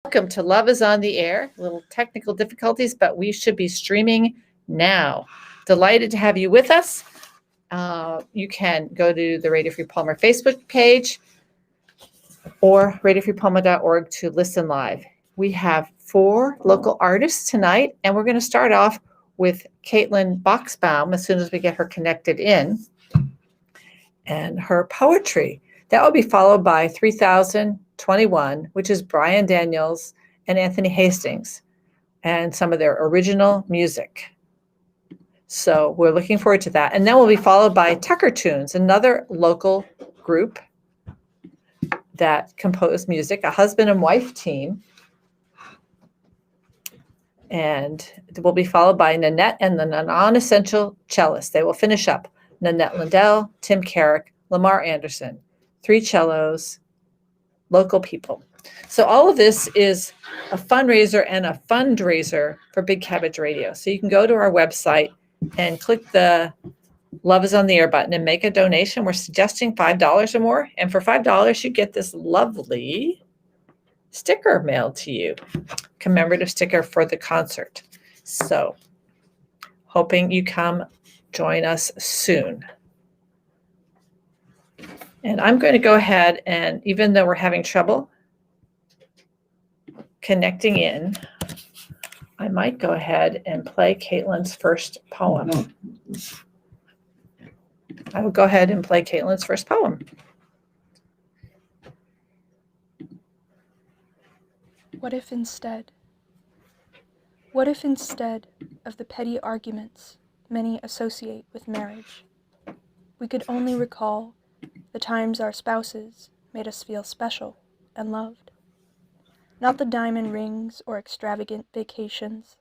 Welcome to Love is on the Air. Little technical difficulties, but we should be streaming now. Delighted to have you with us. You can go to the Radio Free Palmer Facebook page or radiofreepalmer.org to listen live. We have 4 local artists tonight, and we're going to start off with Caitlin Boxbaum as soon as we get her connected in, and her poetry. That will be followed by 3021, which is Brian Daniels and Anthony Hastings, and some of their original music. So we're looking forward to that. And then we'll be followed by Tucker Tunes, another local group that compose music, a husband and wife team. And we'll be followed by Nanette and the Non-Essential Cellist. They will finish up. Nanette Lindell, Tim Carrick, Lamar Anderson, 3 cellos, local people. So all of this is a fundraiser and a fundraiser for Big Cabbage Radio. So you can go to our website and click the Love is on the Air button and make a donation. We're suggesting $5 or more. And for $5, you get this lovely sticker mailed to you, commemorative sticker for the concert. So hoping you come join us soon. And I'm going to go ahead and, even though we're having trouble connecting in, I might go ahead and play Caitlin's first poem. I will go ahead and play Caitlin's first poem. What if instead of the petty arguments many associate with marriage, we could only recall the times our spouses made us feel special and loved? Not the diamond rings or extravagant vacations,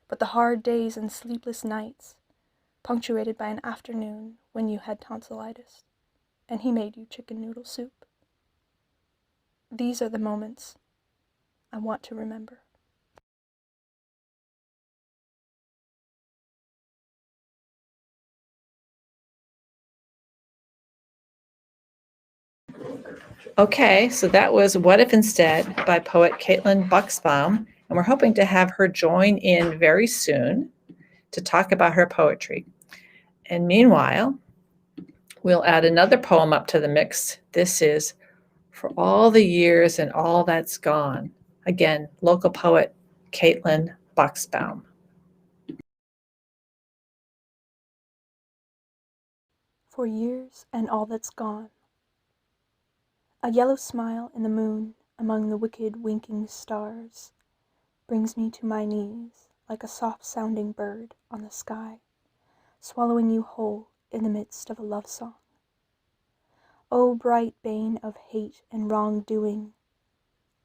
but the hard days and sleepless nights, punctuated by an afternoon when you had tonsillitis, and he made you chicken noodle soup. These are the moments I want to remember. Okay, so that was What If Instead by poet Caitlin Boxbaum, and we're hoping to have her join in very soon to talk about her poetry. And meanwhile, we'll add another poem up to the mix. This is For All the Years and All That's Gone. Again, local poet Caitlin Boxbaum. For years and all that's gone. A yellow smile in the moon among the wicked winking stars brings me to my knees like a soft-sounding bird on the sky, swallowing you whole in the midst of a love song. O bright bane of hate and wrongdoing,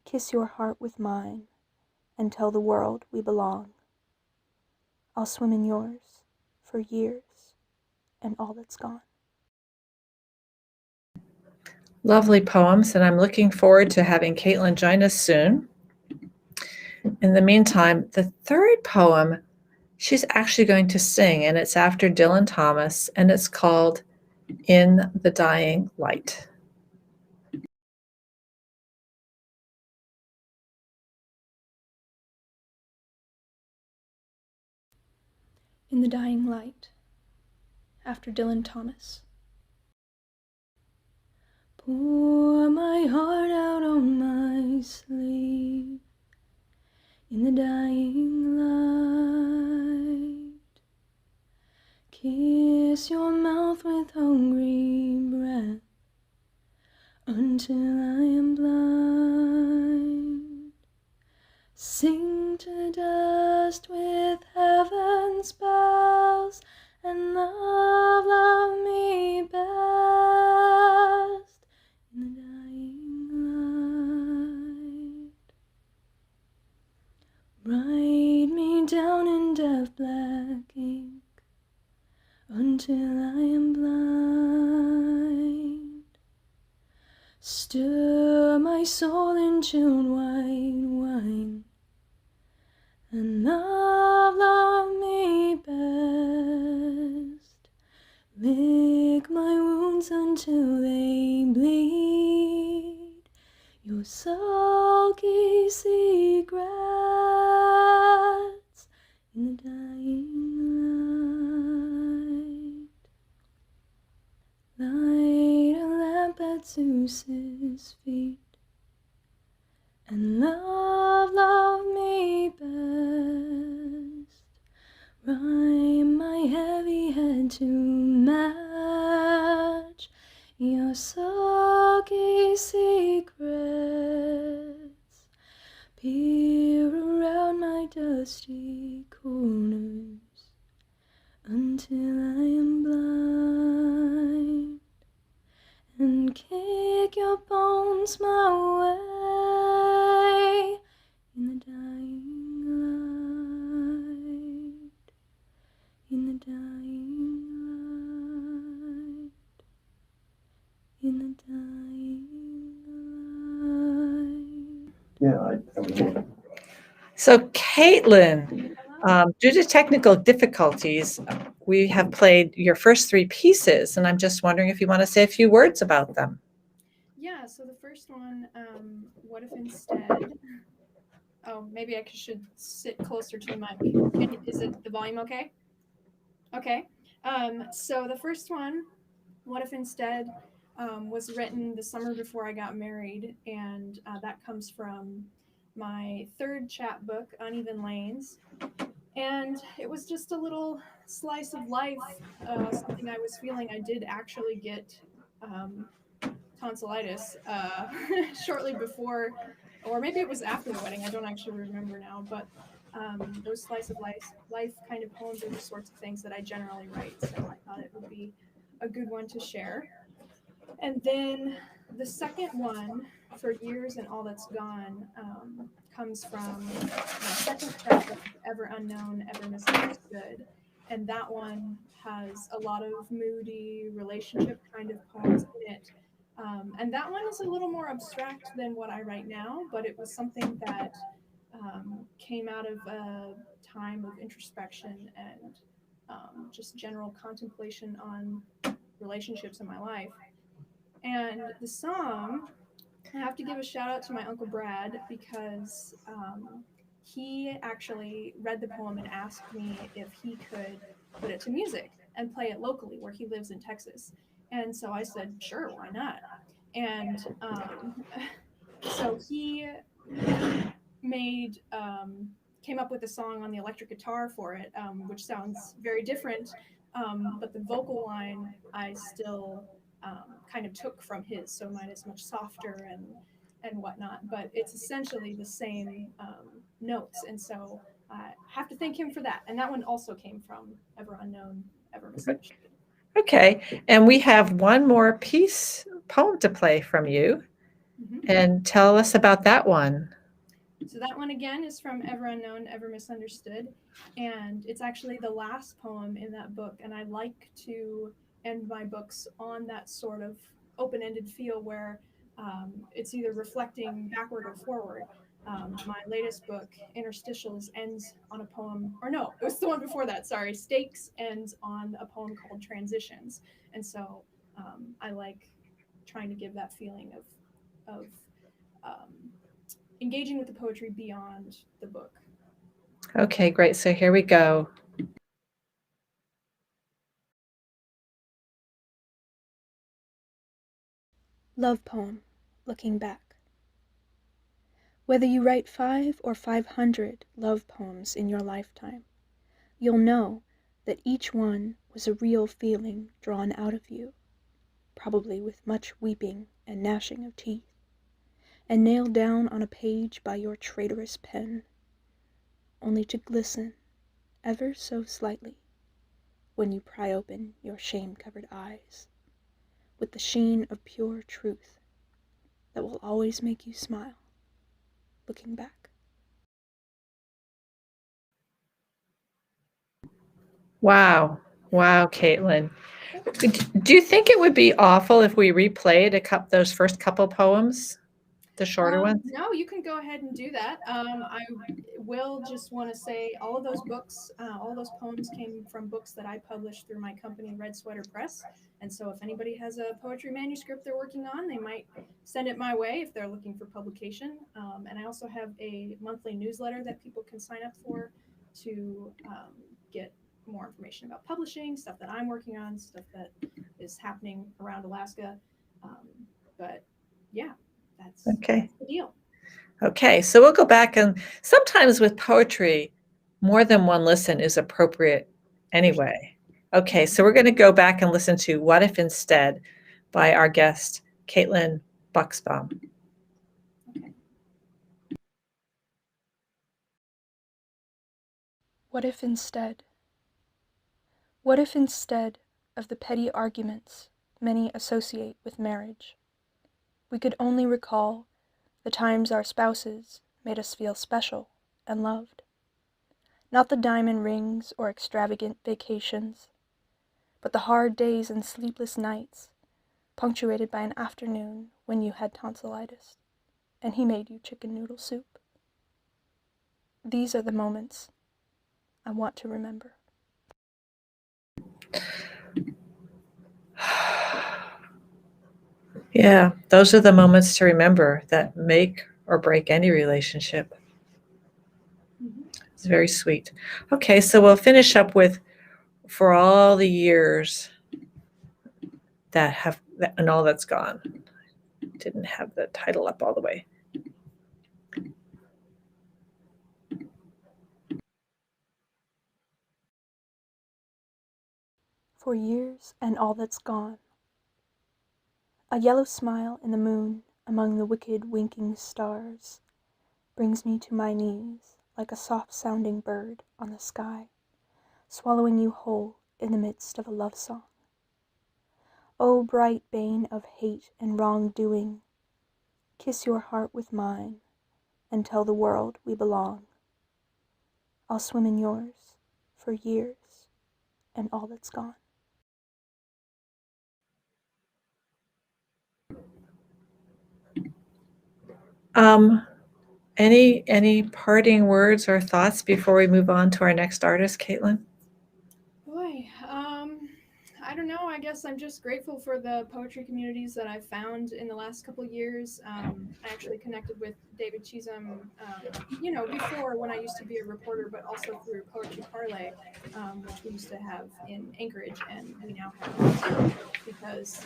kiss your heart with mine and tell the world we belong. I'll swim in yours for years and all that's gone. Lovely poems, and I'm looking forward to having Caitlin join us soon. In the meantime, the third poem, she's actually going to sing, and it's after Dylan Thomas, and it's called In the Dying Light. In the Dying Light, after Dylan Thomas. Pour my heart out on my sleeve in the dying light. Kiss your mouth with hungry breath until I am blind. Sing to dust with heaven's bells and love me best in the dying light. Write me down in death black ink until I am blind. Stir my soul in chilled white wine and love me best. Lick my wounds until they bleed. Your sulky secrets in the dying light. Light a lamp at Zeus's feet, and love me best. Rhyme my heavy head to match your sulky secrets. Peer around my dusty corners until I am blind, and kick your bones my way in the dying light, in the dying light, in the dying light. Yeah, I mean, So, Caitlin, due to technical difficulties, we have played your first three pieces, and I'm just wondering if you want to say a few words about them. Yeah, so the first one, what if instead, oh, maybe I should sit closer to the mic. Is it the volume okay? Okay. So the first one, what if instead, was written the summer before I got married, and that comes from my third chapbook, Uneven Lanes. And it was just a little slice of life, something I was feeling. I did actually get tonsillitis shortly before, or maybe it was after the wedding. I don't actually remember now, but those slice of life kind of poems are the sorts of things that I generally write. So I thought it would be a good one to share. And then the second one, For Years and All That's Gone, comes from my second chapter, Ever Unknown, Ever Misunderstood. And that one has a lot of moody relationship kind of poems in it. And that one is a little more abstract than what I write now, but it was something that came out of a time of introspection and just general contemplation on relationships in my life. And the song, I have to give a shout out to my Uncle Brad, because he actually read the poem and asked me if he could put it to music and play it locally where he lives in Texas. And so I said, sure, why not? And so he came up with a song on the electric guitar for it, which sounds very different, but the vocal line I still kind of took from his, so mine is much softer and whatnot, but it's essentially the same notes, and so I have to thank him for that. And that one also came from Ever Unknown, Ever Misunderstood. Okay, and we have one more poem to play from you, and tell us about that one. So that one again is from Ever Unknown, Ever Misunderstood, and it's actually the last poem in that book, and I like to end my books on that sort of open-ended feel where it's either reflecting backward or forward. My latest book, Interstitials, ends on a poem, or no, it was the one before that, sorry, Stakes ends on a poem called Transitions, and so I like trying to give that feeling of engaging with the poetry beyond the book. Okay, great. So here we go. Love poem, looking back. Whether you write 5 or 500 love poems in your lifetime, you'll know that each one was a real feeling drawn out of you, probably with much weeping and gnashing of teeth, and nailed down on a page by your traitorous pen, only to glisten ever so slightly when you pry open your shame-covered eyes, with the sheen of pure truth that will always make you smile, looking back. Wow. Wow, Caitlin. Do you think it would be awful if we replayed those first couple poems? the shorter ones? No, you can go ahead and do that. I will just want to say all of those books, all those poems came from books that I published through my company, Red Sweater Press. And so if anybody has a poetry manuscript they're working on, they might send it my way if they're looking for publication. And I also have a monthly newsletter that people can sign up for to get more information about publishing, stuff that I'm working on, stuff that is happening around Alaska. But yeah, that's the deal. Okay, so we'll go back, and sometimes with poetry, more than one listen is appropriate anyway. Okay, so we're going to go back and listen to What If Instead by our guest, Caitlin Bucksbaum. Okay. What if instead? What if instead of the petty arguments many associate with marriage, we could only recall the times our spouses made us feel special and loved? Not the diamond rings or extravagant vacations, but the hard days and sleepless nights, punctuated by an afternoon when you had tonsillitis, and he made you chicken noodle soup. These are the moments I want to remember. Yeah, those are the moments to remember that make or break any relationship. It's very sweet. Okay, so we'll finish up with For All the Years That Have, and All That's Gone. Didn't have the title up all the way. For years and all that's gone. A yellow smile in the moon among the wicked winking stars brings me to my knees like a soft-sounding bird on the sky, swallowing you whole in the midst of a love song. O bright bane of hate and wrongdoing, kiss your heart with mine and tell the world we belong. I'll swim in yours for years and all that's gone. Any parting words or thoughts before we move on to our next artist, Caitlin? Boy, I don't know. I guess I'm just grateful for the poetry communities that I've found in the last couple of years. I actually connected with David Chisholm, before when I used to be a reporter, but also through Poetry Parlay, which we used to have in Anchorage, and we now have because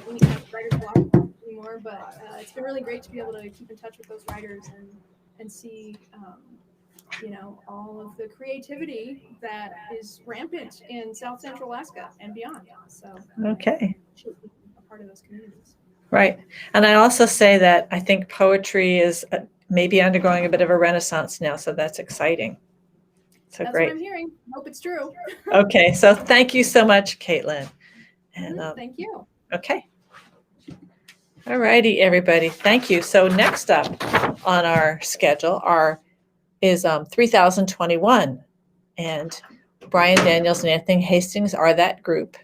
we have writer's block anymore. But it's been really great to be able to keep in touch with those writers and see. All of the creativity that is rampant in South Central Alaska and beyond. So, Okay. should be a part of those communities. Right. And I also say that I think poetry is maybe undergoing a bit of a renaissance now, so that's exciting. So That's great. what I'm hearing. Hope it's true. Okay, so thank you so much, Caitlin. And Thank you. okay. All righty, everybody. Thank you. So next up on our schedule is 3021, and Brian Daniels and Anthony Hastings are that group.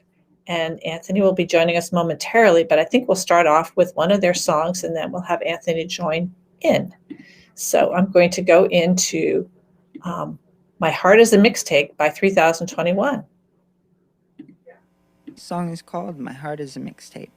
And Anthony will be joining us momentarily, but I think we'll start off with one of their songs and then we'll have Anthony join in. So I'm going to go into My Heart is a Mixtape by 3021. The song is called My Heart is a Mixtape.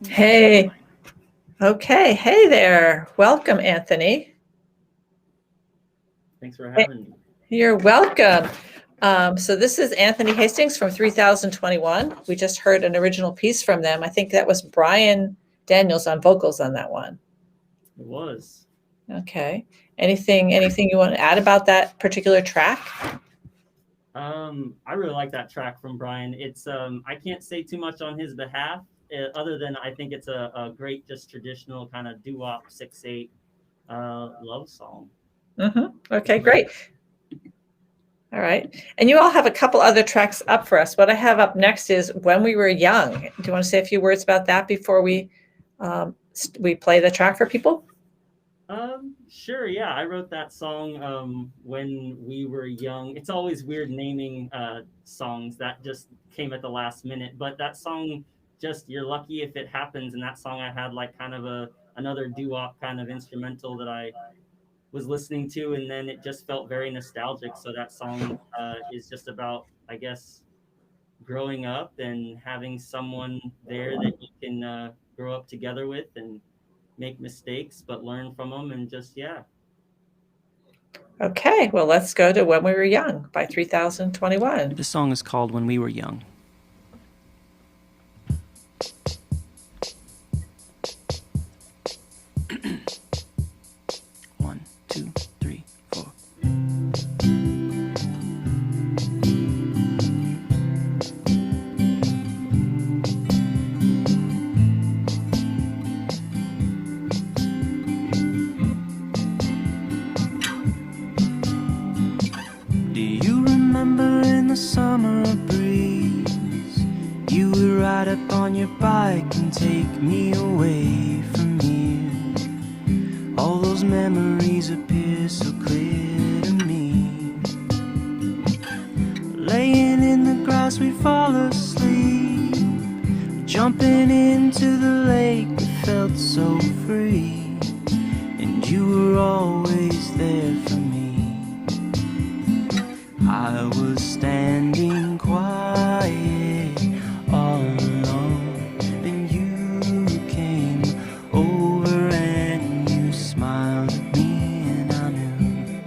Hey. Okay. Hey there. Welcome, Anthony. Thanks for having me. You're welcome. So this is Anthony Hastings from 3021. We just heard an original piece from them. I think that was Brian Daniels on vocals on that one. It was. Okay. Anything you want to add about that particular track? I really like that track from Brian. It's I can't say too much on his behalf, other than I think it's a great, just traditional kind of doo-wop 6/8 love song. Okay, great. All right. And you all have a couple other tracks up for us. What I have up next is When We Were Young. Do you want to say a few words about that before we play the track for people? Sure. Yeah, I wrote that song when we were young. It's always weird naming songs that just came at the last minute, but that song, just you're lucky if it happens. And that song I had like kind of another doo-wop kind of instrumental that I was listening to, and then it just felt very nostalgic. So that song is just about, I guess, growing up and having someone there that you can grow up together with and make mistakes, but learn from them, and just, yeah. Okay, well, let's go to When We Were Young by 3021. This song is called When We Were Young. One, two, three, four. Do you remember in the summer breeze, you would ride up on your bike and take me away from here? All those memories appear so clear to me. Laying in the grass we fall asleep, jumping into the lake we felt so free, and you were always there for me. I was standing quiet all alone, and you came over and you smiled at me, and I knew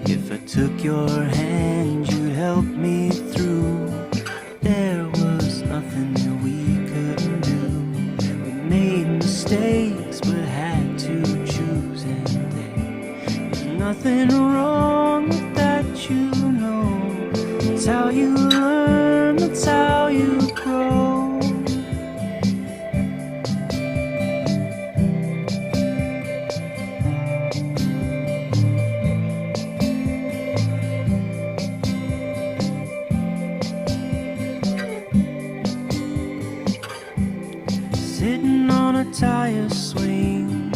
if I took your hand you'd help me through. There was nothing that we couldn't do. We made mistakes but had to choose, and there's nothing wrong with that, you know. That's how you learn, that's how you grow. Sitting on a tire swing,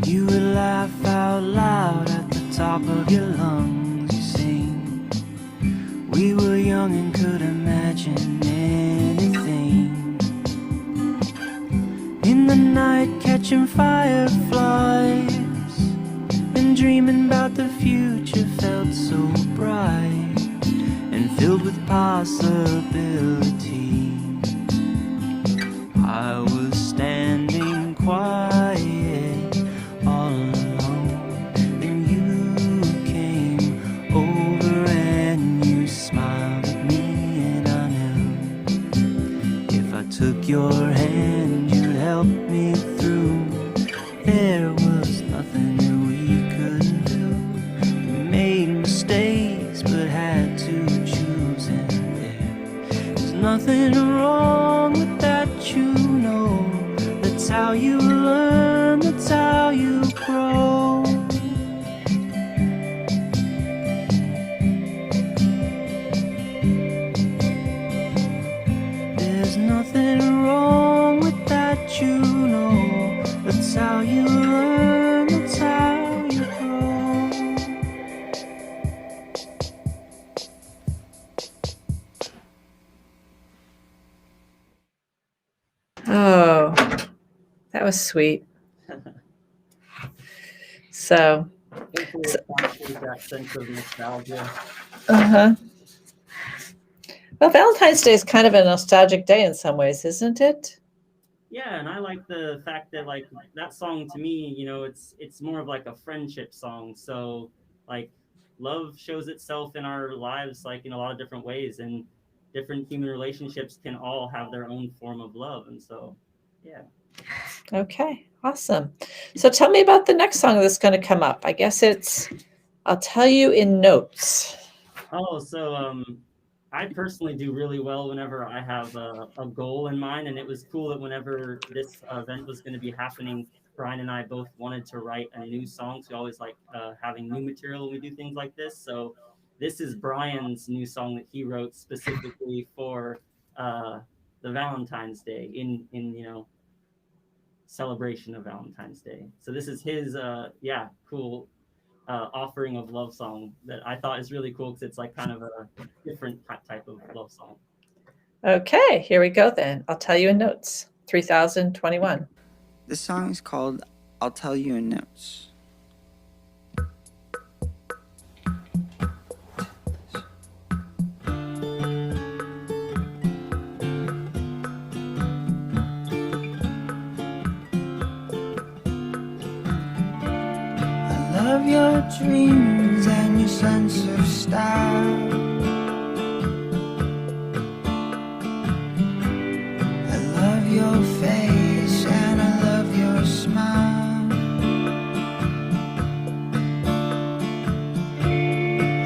you would laugh out loud at the top of your lungs. You sing, we were young and could imagine anything. In the night catching fireflies and dreaming about the future felt so bright and filled with possibility. I was standing quiet all alone, and you came over and you smiled at me, and I knew if I took your hand you'd help me through. There was nothing that we couldn't do. We made mistakes but had to choose, and there's nothing wrong with that, you know. That's how you learn, that's how you grow. There's nothing wrong with that, you know. That's how you learn, that's how you grow. Oh, that was sweet. So, Hopefully it captures that sense of nostalgia. Well, Valentine's Day is kind of a nostalgic day in some ways, isn't it? Yeah, and I like the fact that like that song to me, it's more of like a friendship song. So like love shows itself in our lives like in a lot of different ways, and different human relationships can all have their own form of love. And so yeah. Okay, awesome. So tell me about the next song that's going to come up. I guess it's I'll Tell You in Notes. Oh, so I personally do really well whenever I have a goal in mind, and it was cool that whenever this event was going to be happening, Brian and I both wanted to write a new song. So we always like having new material when we do things like this. So this is Brian's new song that he wrote specifically for the Valentine's Day in celebration of Valentine's Day. So this is his cool offering of love song that I thought is really cool because it's like kind of a different type of love song. Okay, here we go then. I'll Tell You in Notes, 3021. This song is called I'll Tell You in Notes. I love your dreams and your sense of style. I love your face and I love your smile.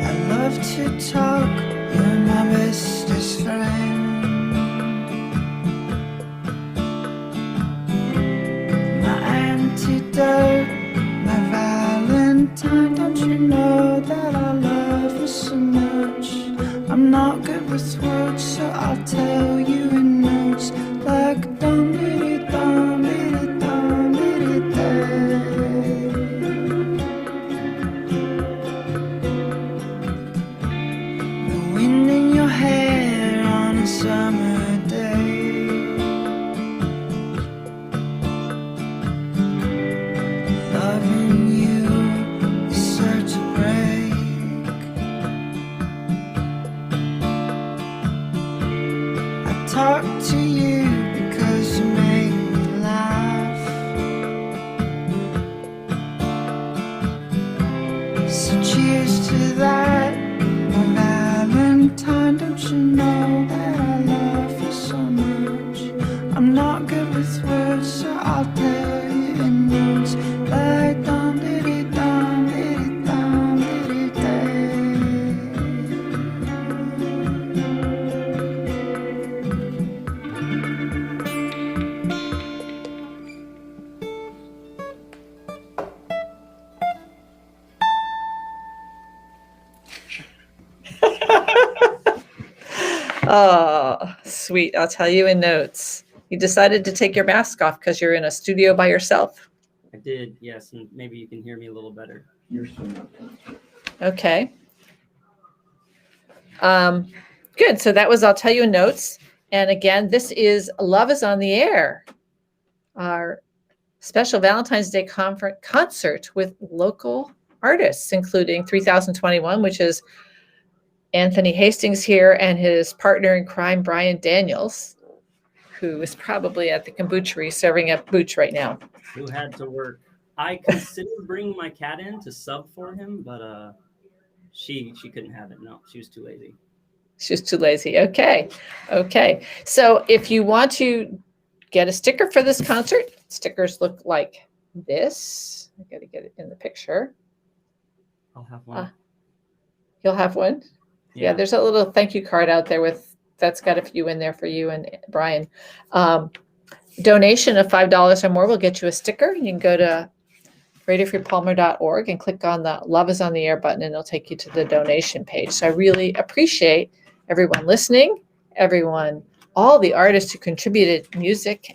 I love to talk, you're my bestest friend. My antidote, my Valentine. Don't you know that I love you so much? I'm not good with words, so I'll tell you in notes like dum diddy dum diddy dum diddy day. The wind in your hair on a summer day. Loving you is such a break. I talk to you because you make me laugh. So cheers to that, my Valentine. Don't you know that I love you so much? I'm not good with words, so I'll tell you in notes like dum diddy dum diddy day. Oh, sweet. I'll Tell You in Notes. You decided to take your mask off because you're in a studio by yourself. I did, yes, and maybe you can hear me a little better. Okay. Good. So that was I'll Tell You in Notes. And again, this is Love is on the Air, our special Valentine's Day concert with local artists, including 3021, which is Anthony Hastings here and his partner in crime, Brian Daniels, who is probably at the kombuchery serving up booch right now. Who had to work. I considered bringing my cat in to sub for him, but she couldn't have it. No, she was too lazy. She's too lazy. Okay. Okay. So if you want to get a sticker for this concert, stickers look like this. I got to get it in the picture. I'll have one. You'll have one? Yeah, there's a little thank you card out there that's got a few in there for you and Brian. Donation of $5 or more will get you a sticker. You can go to radiofreepalmer.org and click on the Love is on the Air button, and it'll take you to the donation page. So I really appreciate everyone listening, all the artists who contributed music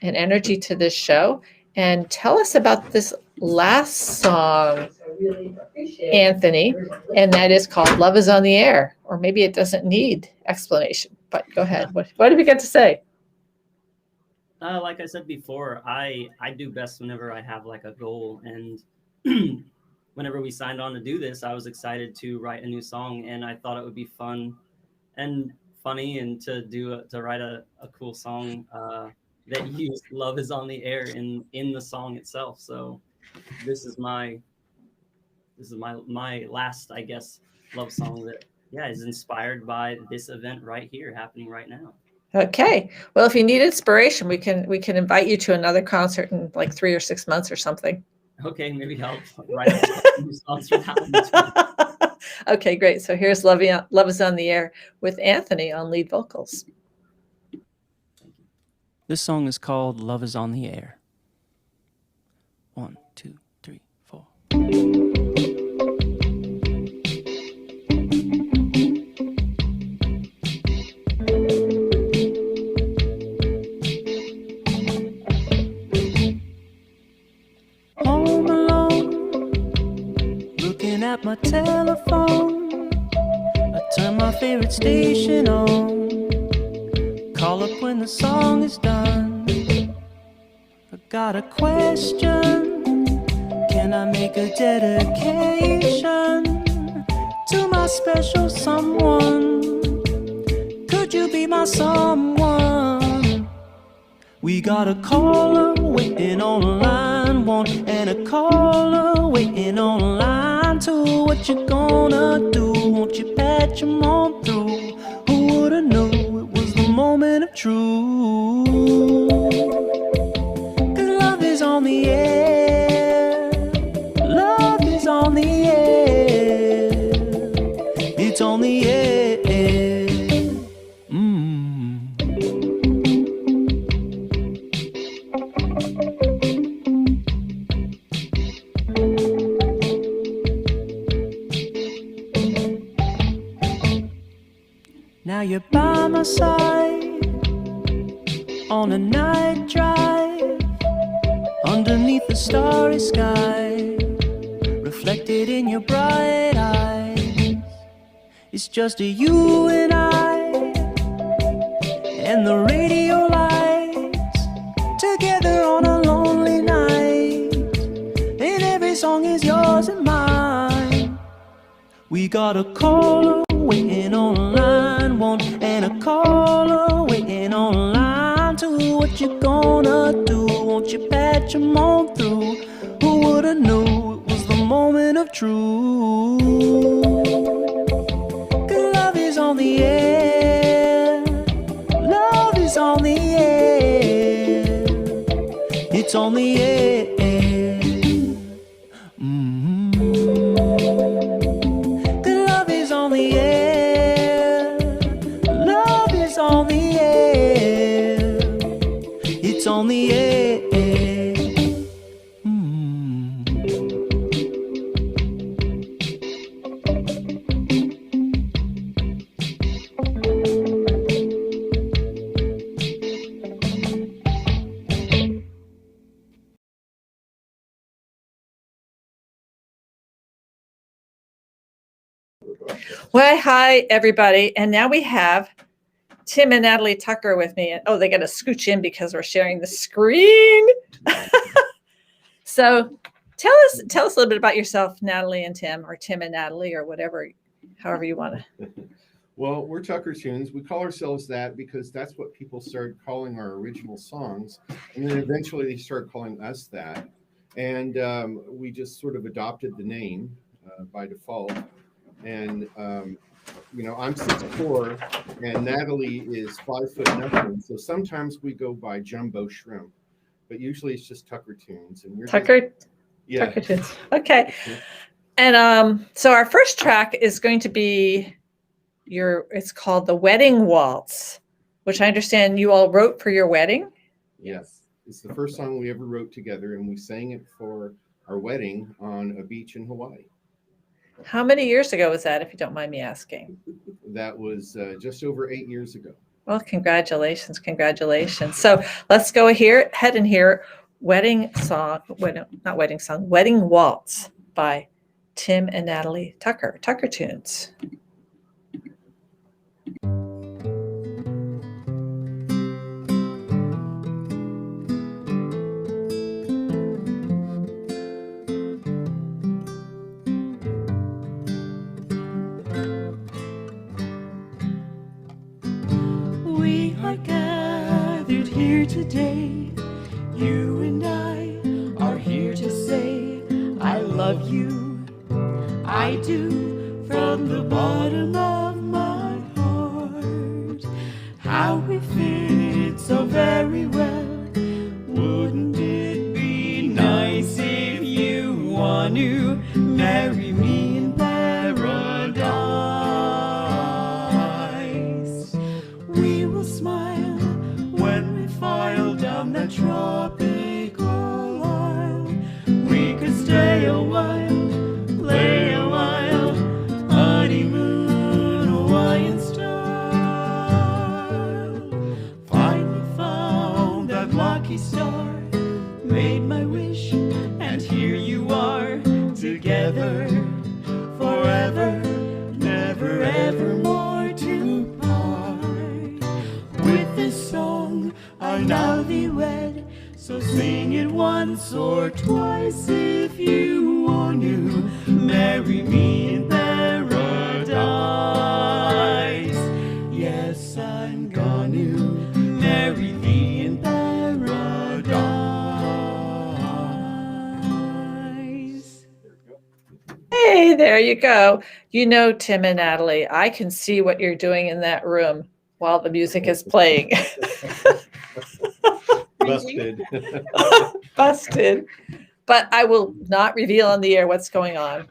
and energy to this show. And tell us about this last song, Anthony, and that is called Love is on the Air. Or maybe it doesn't need explanation, but go ahead. What have you got to say? Like I said before, I do best whenever I have like a goal. And whenever we signed on to do this, I was excited to write a new song, and I thought it would be fun and funny and to write a cool song that used "Love Is on the Air" in the song itself. So this is my last, I guess, love song that is inspired by this event right here happening right now. Okay. Well, if you need inspiration, we can invite you to another concert in like 3 or 6 months or something. Okay, maybe I'll write a new songs for that one too. Okay, great. So here's Love Is on the Air with Anthony on lead vocals. This song is called Love Is on the Air. 1, 2, 3, 4. Home alone, looking at my telephone. I turn my favorite station on. Call up when the song is done. I got a question. Can I make a dedication to my special someone? Could you be my someone? We got a caller waiting on line 1 and a caller waiting on line 2. What you gonna do? Won't you patch 'em on through? Who would've known it was the moment of truth? 'Cause love is on the air. Love is on the air. It's on the air. Now you're by my side on a night drive underneath the starry sky, reflected in your bright eyes. It's just you and I and the radio lights together on a lonely night, and every song is yours and mine. We got a caller waiting on line 1 and a caller waiting on line 2. What you gonna do? Won't you patch 'em on through? Who would've knew it was the moment of truth? 'Cause love is on the air. Love is on the air. It's on the air. Love is on the air. Love is on the air. It's on the air. Well, hi, everybody. And now we have Tim and Natalie Tucker with me. And oh, they got to scooch in because we're sharing the screen. So tell us a little bit about yourself, Natalie and Tim, or Tim and Natalie, or whatever, however you want to. Well, we're Tucker Tunes. We call ourselves that because that's what people started calling our original songs. And then eventually they started calling us that. And we just sort of adopted the name by default. And, I'm 6'4", and Natalie is 5'0". So sometimes we go by Jumbo Shrimp, but usually it's just Tucker Tunes. And Tucker? Yeah. Tucker Tunes. Okay. And so our first track is going to be it's called The Wedding Waltz, which I understand you all wrote for your wedding. Yes. It's the first song we ever wrote together, and we sang it for our wedding on a beach in Hawaii. How many years ago was that, if you don't mind me asking? That was just over 8 years ago. Well, congratulations. So let's go ahead and hear Wedding Waltz by Tim and Natalie Tucker, Tucker Tunes. We are gathered gathered here today. You and I are here to say I love you. I do, from the bottom of my heart. How we fit so very well. Wouldn't it be nice if you want to marry me in paradise? We will smile when we file down that tropical aisle. We could stay a while, play a while, honeymoon Hawaiian style. Finally found that lucky star, made my wish, and here you are, together forever, never ever more to part. With this song I now thee wed, so sing it once or twice if you want to marry me in paradise. Yes, I'm gonna marry thee in paradise. Hey, there you go. You know, Tim and Natalie, I can see what you're doing in that room while the music is playing. Busted. Busted. But I will not reveal on the air what's going on,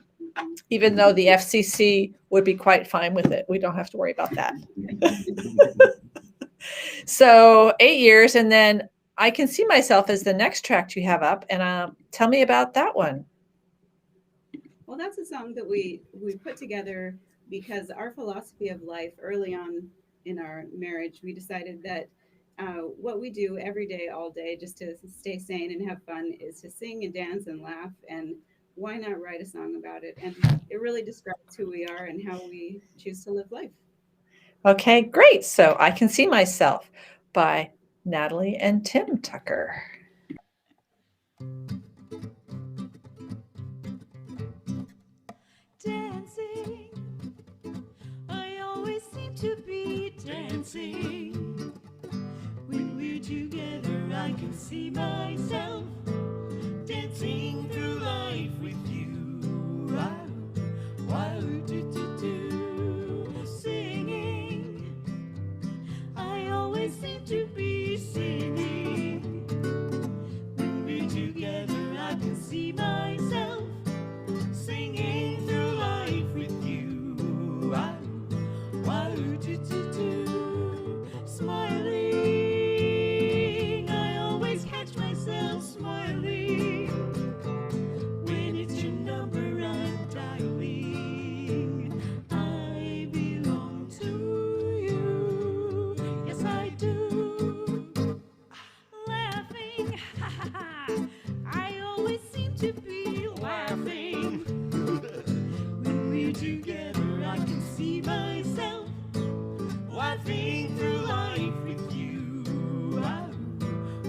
even though the FCC would be quite fine with it. We don't have to worry about that. So 8 years, and then I Can See Myself as the next track you have up. And tell me about that one. Well, that's a song that we put together because our philosophy of life early on in our marriage, we decided that what we do every day, all day, just to stay sane and have fun, is to sing and dance and laugh. And why not write a song about it? And it really describes who we are and how we choose to live life. Okay, great. So I Can See Myself by Natalie and Tim Tucker. Dancing, I always seem to be dancing. When we're together, I can see myself dancing through life with you. Wow, wow, singing, I always seem to be singing. When we're together, I can see myself singing through life with you. Wow, wow, smiling, I always catch myself smiling. When it's your number I'm dialing, I belong to you. Yes, I do. Laughing, ha ha ha, I always seem to be laughing. When we're together, I can see myself laughing through life with you. Wow,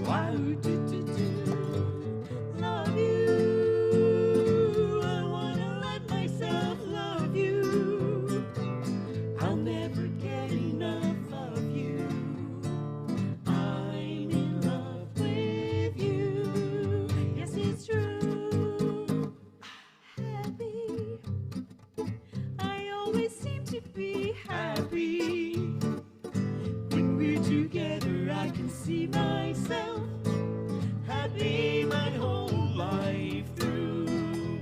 wow, love you. I wanna let myself love you. I'll never get enough of you. I'm in love with you. Yes, it's true. Happy, I always seem to be happy. When we're together, I can see myself happy my whole life through.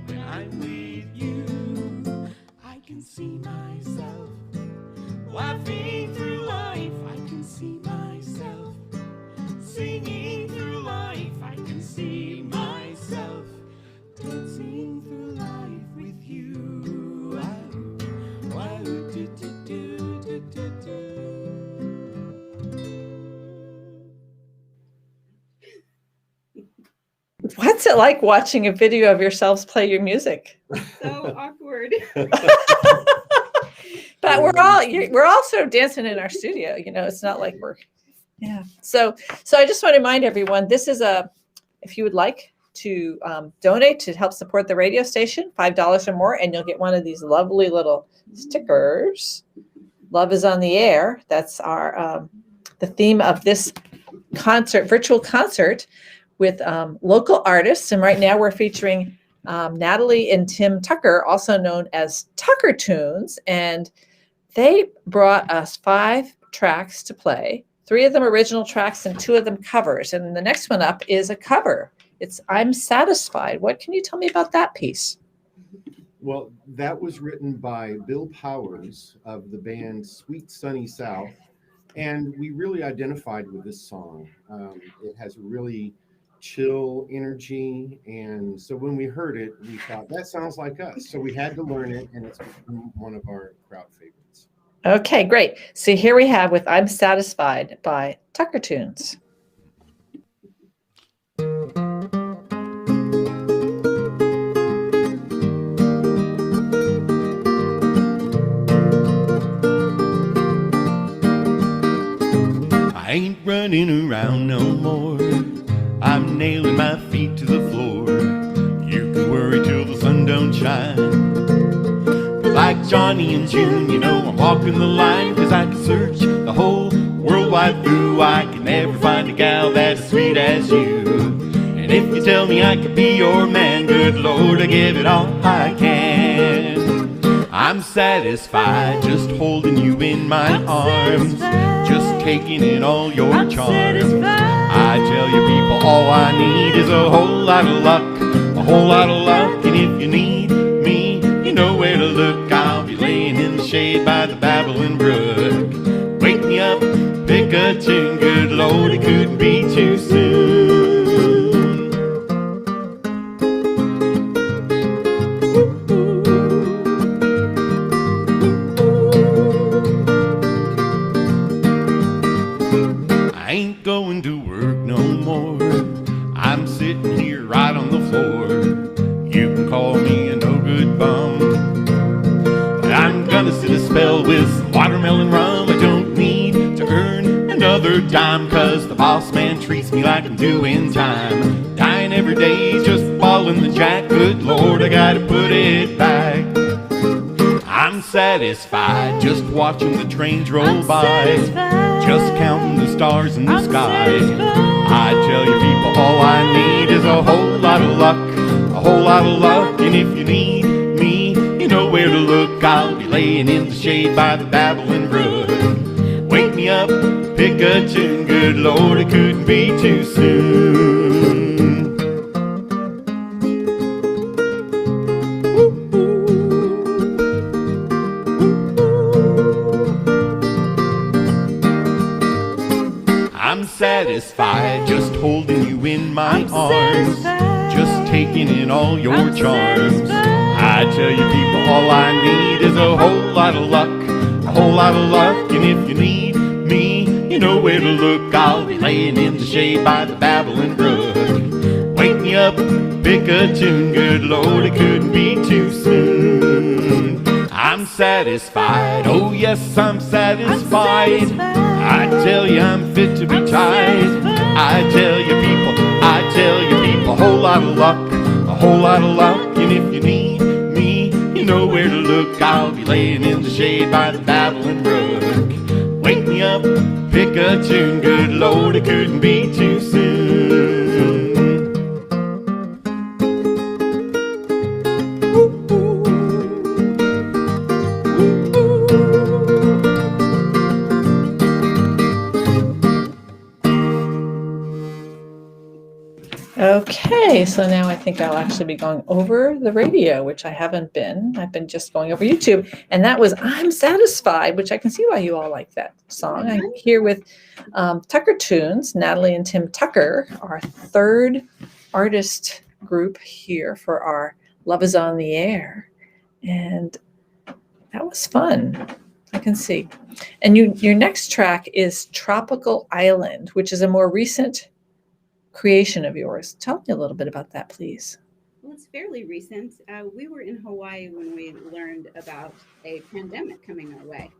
When I'm with you, I can see myself laughing through life. I can see myself singing through life. I can see myself dancing through life with you. Wow, wow, do, do, do, do, do, do. What's it like watching a video of yourselves play your music? So awkward. But we're all sort of dancing in our studio. You know, it's not like yeah. So I just want to remind everyone, this is if you would like to donate to help support the radio station, $5 or more, and you'll get one of these lovely little stickers. Love is on the air. That's our the theme of this virtual concert with local artists. And right now we're featuring Natalie and Tim Tucker, also known as Tucker Tunes. And they brought us 5 tracks to play. 3 of them original tracks and 2 of them covers. And the next one up is a cover. It's I'm Satisfied. What can you tell me about that piece? Well, that was written by Bill Powers of the band Sweet Sunny South. And we really identified with this song. It has a really chill energy. And so when we heard it, we thought that sounds like us. So we had to learn it, and it's become one of our crowd favorites. Okay, great. So here we have with I'm Satisfied by Tucker Tunes. I ain't running around no more. I'm nailing my feet to the floor. You can worry till the sun don't shine. But like Johnny and June, you know I'm walking the line, 'cause I can search the whole world wide through. I can never find a gal that's sweet as you. And if you tell me I could be your man, good Lord, I give it all I can. I'm satisfied just holding you in my arms, just taking in all your charms. I tell you people, all I need is a whole lot of luck, a whole lot of luck. And if you need me, you know where to look. I'll be laying in the shade by the babbling brook. Wake me up, pick a tune, good Lord, it couldn't be too soon. I ain't going to work no more. I'm sitting here right on the floor. You can call me a no good bum. I'm gonna sit a spell with some watermelon rum. I don't need to earn another dime, 'cause the boss man treats me like I'm doing time. Dying every day, just following the jack. Good Lord, I gotta put it back. I'm satisfied just watching the trains roll by, just counting the stars in the sky. I tell you people, all I need is a whole lot of luck, a whole lot of luck. And if you need me, you know where to look. I'll be laying in the shade by the babbling brook. Wake me up, pick a tune, good Lord, it couldn't be too soon. I'm satisfied just holding you in my arms, just taking in all your charms. I tell you people, all I need is a whole lot of luck, a whole lot of luck. And if you need me, you know where to look. I'll be laying in the shade by the babbling brook. Wake me up, pick a tune, good Lord, it couldn't be too soon. I'm satisfied, oh yes, I'm satisfied. I tell you I'm fit to be tied. I tell you people, a whole lot of luck, a whole lot of luck. And if you need me, you know where to look. I'll be laying in the shade by the babbling brook. Wake me up, pick a tune, good Lord, it couldn't be too soon. Okay, so now I think I'll actually be going over the radio, which I haven't been. I've been just going over YouTube. And that was I'm Satisfied, which I can see why you all like that song. I'm here with Tucker Tunes, Natalie and Tim Tucker, our 3rd artist group here for our Love is on the Air. And that was fun. I can see. And your next track is Tropical Island, which is a more recent creation of yours. Tell me a little bit about that, please. Well, it's fairly recent. We were in Hawaii when we learned about a pandemic coming our way,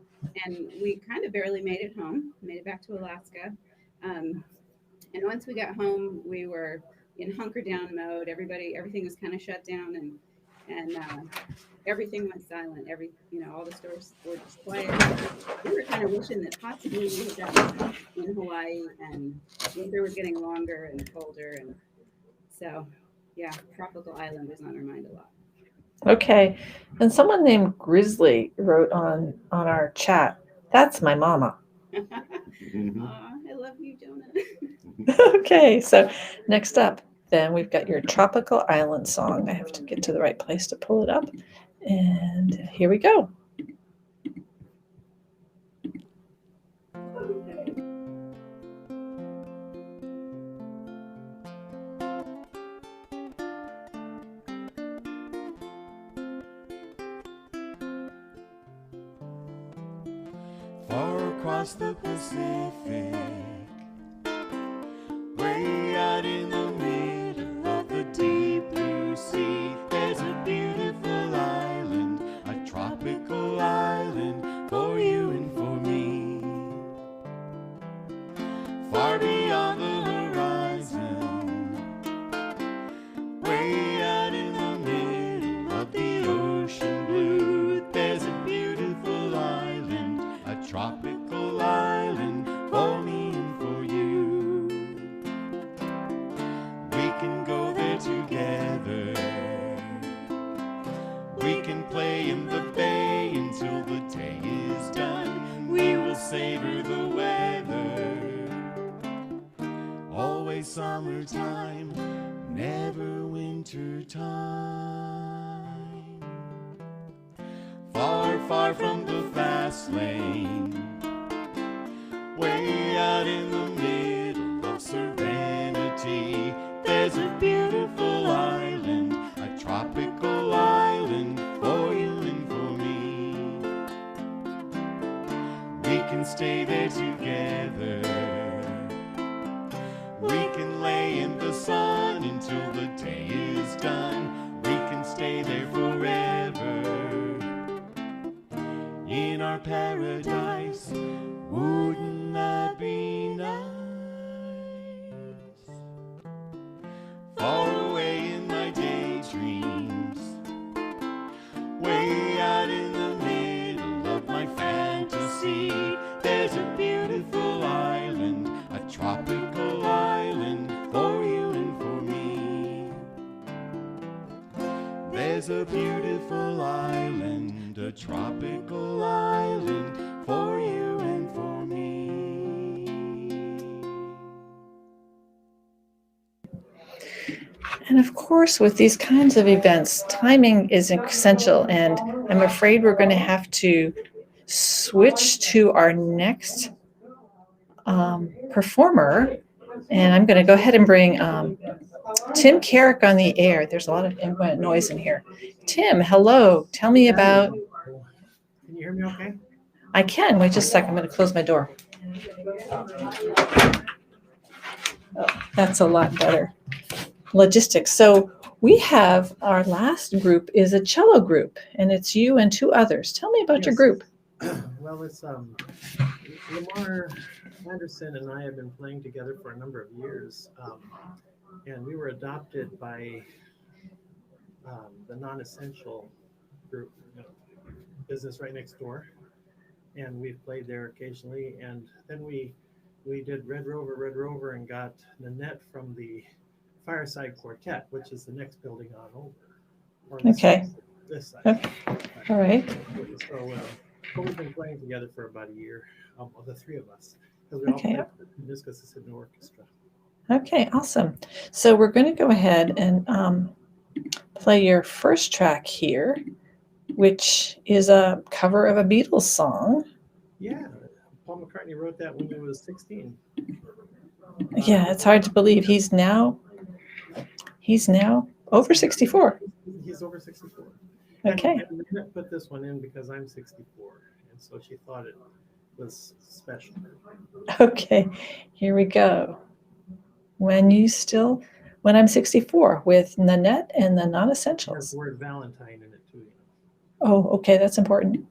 and we kind of barely made it home, made it back to Alaska. And once we got home, we were in hunker down mode. Everything was kind of shut down, and and everything went silent. All the stores were just quiet. We were kind of wishing that possibly we had gotten in Hawaii, and winter was getting longer and colder, and so yeah, tropical island was on our mind a lot. Okay. And someone named Grizzly wrote on our chat, "That's my mama." Aw, I love you, Jonah. Okay, so next up, then we've got your tropical island song. I have to get to the right place to pull it up. And here we go. Far across the Pacific, way out in the middle of the deep blue sea, there's a beautiful island, a tropical island for you and for me. Far beyond the horizon, way out in the middle of the ocean blue, there's a beautiful island, a tropical island for me and for you. We can go there together. We can play in the bay until the day is done. We will savor the weather. Always summertime, never winter time. Far, far from the fast lane, way out in the middle of serenity, there's a beautiful island, a tropical island for you and for me. We can stay there together. We can lay in the sun until the day is done. We can stay there forever. In our paradise, wouldn't that be nice? Far away in my daydreams, way out in the middle of my fantasy, there's a beautiful island, a tropical island for you and for me. There's a beautiful island, a tropical island for you and for me. And of course, with these kinds of events, timing is essential. And I'm afraid we're going to have to switch to our next performer. And I'm going to go ahead and bring Tim Carrick on the air. There's a lot of ambient noise in here. Tim, hello. Tell me about. Can you hear me okay? I can. Wait just a second. I'm going to close my door. Oh, that's a lot better. Logistics. So we have our last group is a cello group, and it's you and two others. Tell me about your Yes. group. Well, it's Lamar Anderson and I have been playing together for a number of years, and we were adopted by the Non-Essential group business right next door, and we've played there occasionally. And then we did Red Rover, and got Nanette from the Fireside Quartet, which is the next building on over. Or Okay. This side. Okay. All right. So we've been playing together for about a year, the three of us, because we all Okay. play Meniscus Symphony Orchestra. Okay, awesome. So we're going to go ahead and play your first track here, which is a cover of a Beatles song. Yeah, Paul McCartney wrote that when he was 16. Yeah, it's hard to believe he's now over 64. He's over 64. Okay. And Nanette put this one in because I'm 64, and so she thought it was special. Okay, here we go. When I'm 64 with Nanette and the It has Non-Essentials. the word Valentine in it too. Oh, okay, that's important.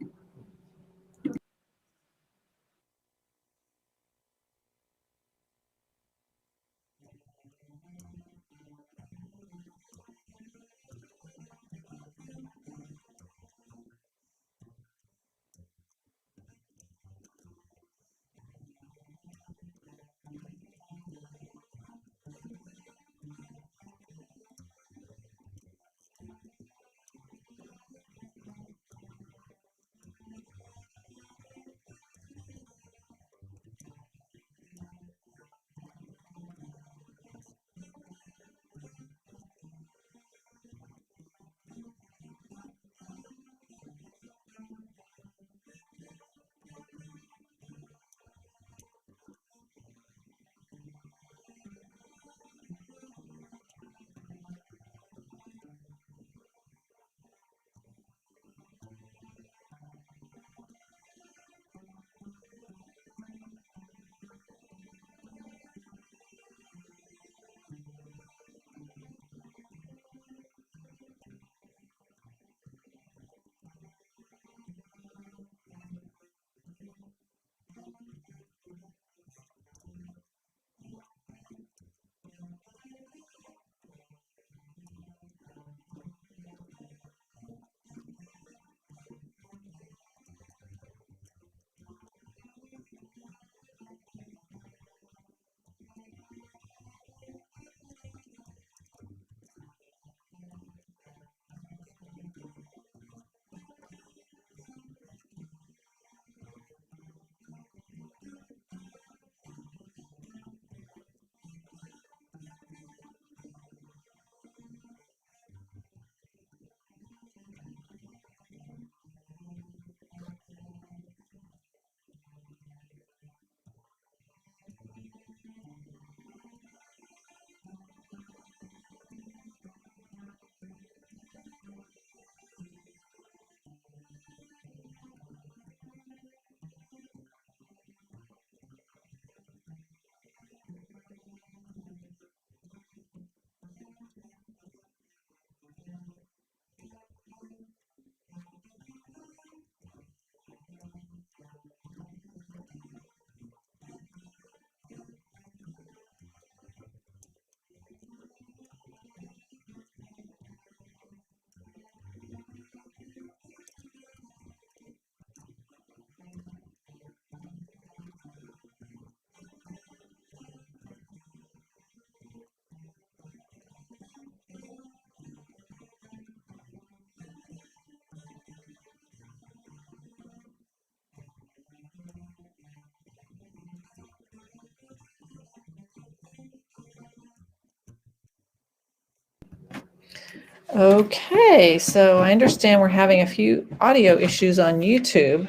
Okay, so I understand we're having a few audio issues on YouTube.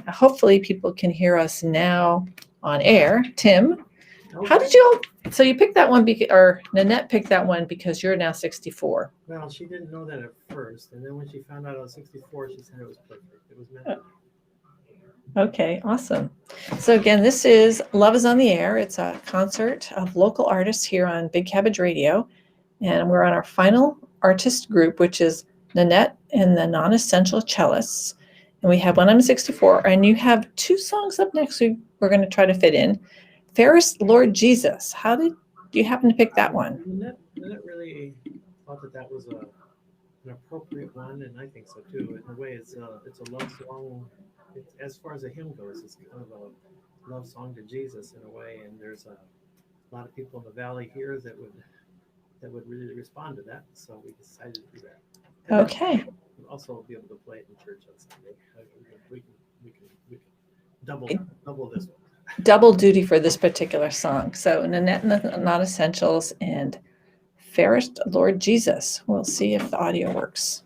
Hopefully people can hear us now on air. Tim, how did you all, so you picked that one, or Nanette picked that one because you're now 64. Well, she didn't know that at first, and then when she found out I was 64, she said it was perfect. It was meant to be. Okay, awesome. So again, this is Love is on the Air. It's a concert of local artists here on Big Cabbage Radio. And we're on our final artist group, which is Nanette and the Non-Essential Cellists. And we have one on 64. And you have two songs up next we're going to try to fit in. Fairest Lord Jesus. How did you happen to pick that one? Nanette really thought that was an appropriate one, and I think so too. In a way, it's a love song. As far as a hymn goes, it's kind of a love song to Jesus in a way, and there's a lot of people in the valley here that would really respond to that. So we decided to do that. And Okay. we'll also be able to play it in church on Sunday. We can double this one. Double duty for this particular song. So Nanette and the Non-Essentials and Fairest Lord Jesus. We'll see if the audio works.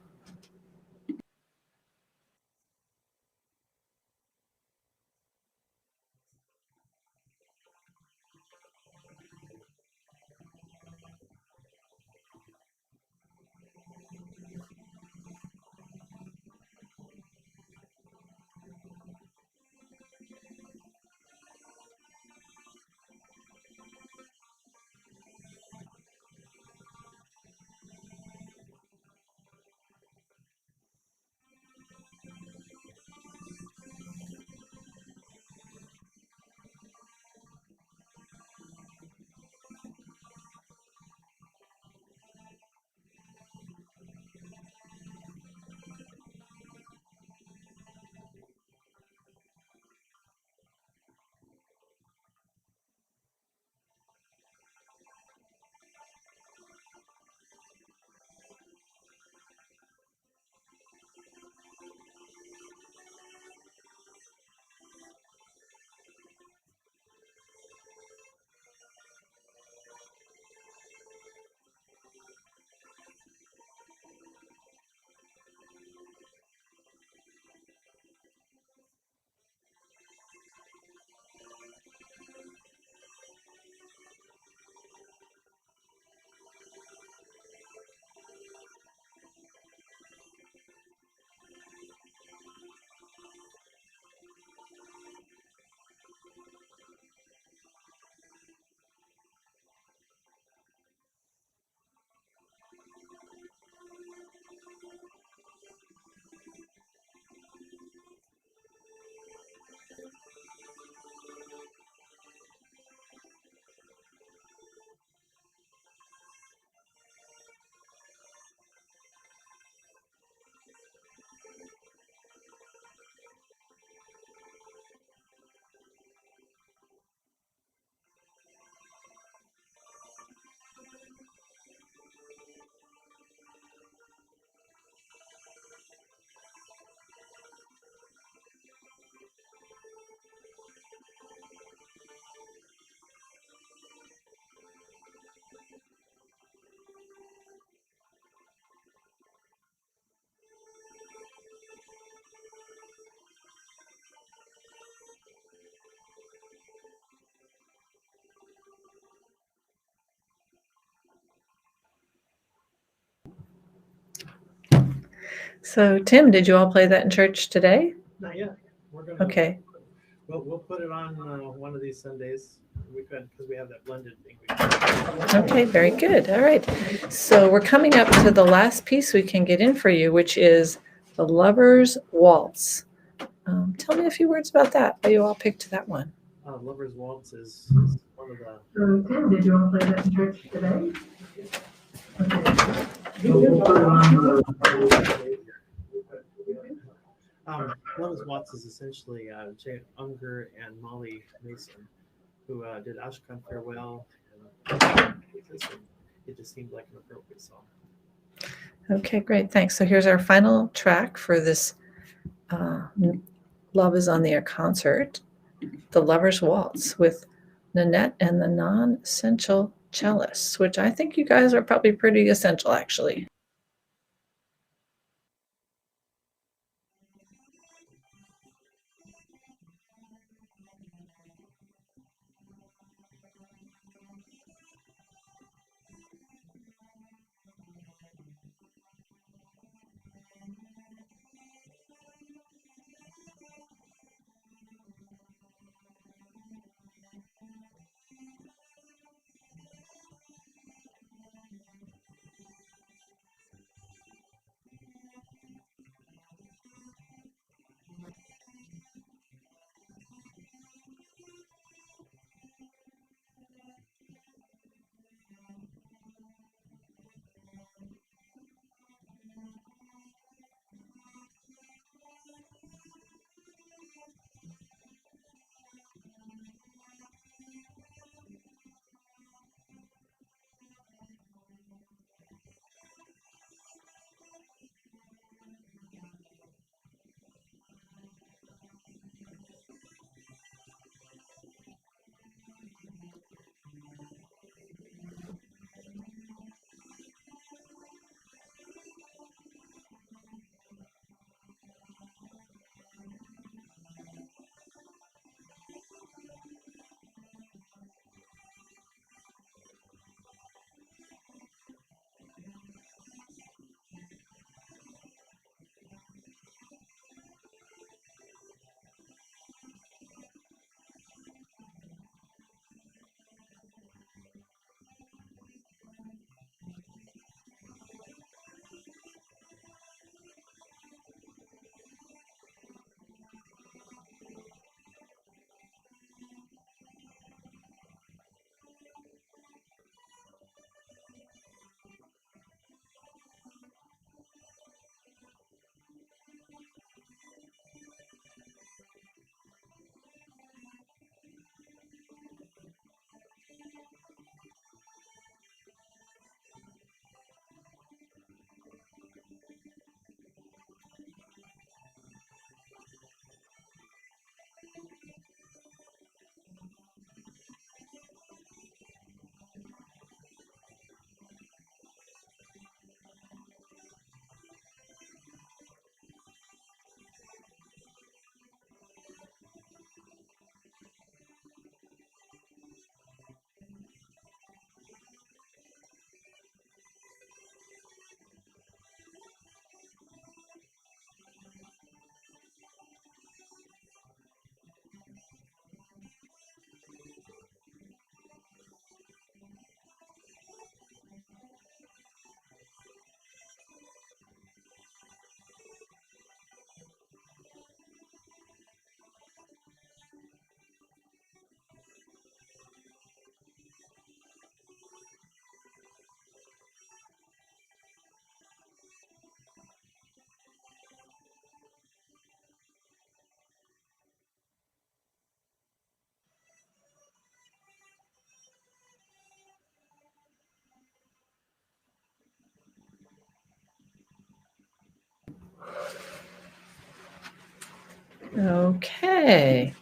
So Tim, did you all play that in church today? Not yet. We're gonna. Okay. We'll put it on one of these Sundays. We could, because we have that blended thing. Okay, very good. All right. So we're coming up to the last piece we can get in for you, which is the Lover's Waltz. Tell me a few words about that. Why you all picked that one? Lover's Waltz is one of the. So Tim, did you all play that in church today? Lover's Waltz is essentially Jay Unger and Molly Mason, who did Ashkan Farewell, and it just seemed like an appropriate song. Okay, great. Thanks. So here's our final track for this Love is on the Air concert, The Lover's Waltz with Nanette and the Non-Essential cellists, which I think you guys are probably pretty essential, actually. Okay.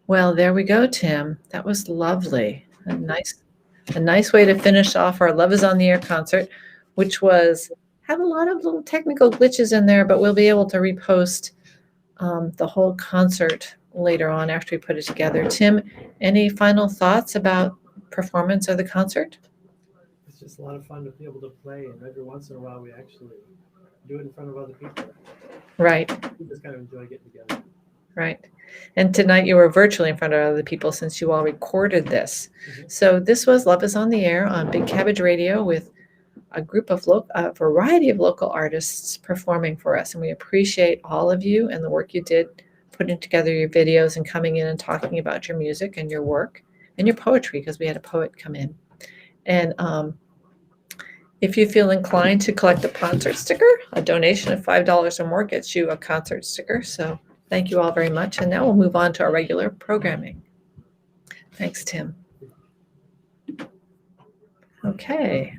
Well, there we go, Tim. That was lovely. A nice way to finish off our Love is on the Air concert, which had a lot of little technical glitches in there, but we'll be able to repost the whole concert later on after we put it together. Tim, any final thoughts about performance of the concert? It's just a lot of fun to be able to play, and every once in a while we actually do it in front of other people. Right. We just kind of enjoy getting together. Right. And tonight you were virtually in front of other people since you all recorded this. So this was Love is on the Air on Big Cabbage Radio with a group of a variety of local artists performing for us. And we appreciate all of you and the work you did putting together your videos and coming in and talking about your music and your work and your poetry, because we had a poet come in. And if you feel inclined to collect a concert sticker, a donation of $5 or more gets you a concert sticker. So thank you all very much. And now we'll move on to our regular programming. Thanks, Tim. Okay.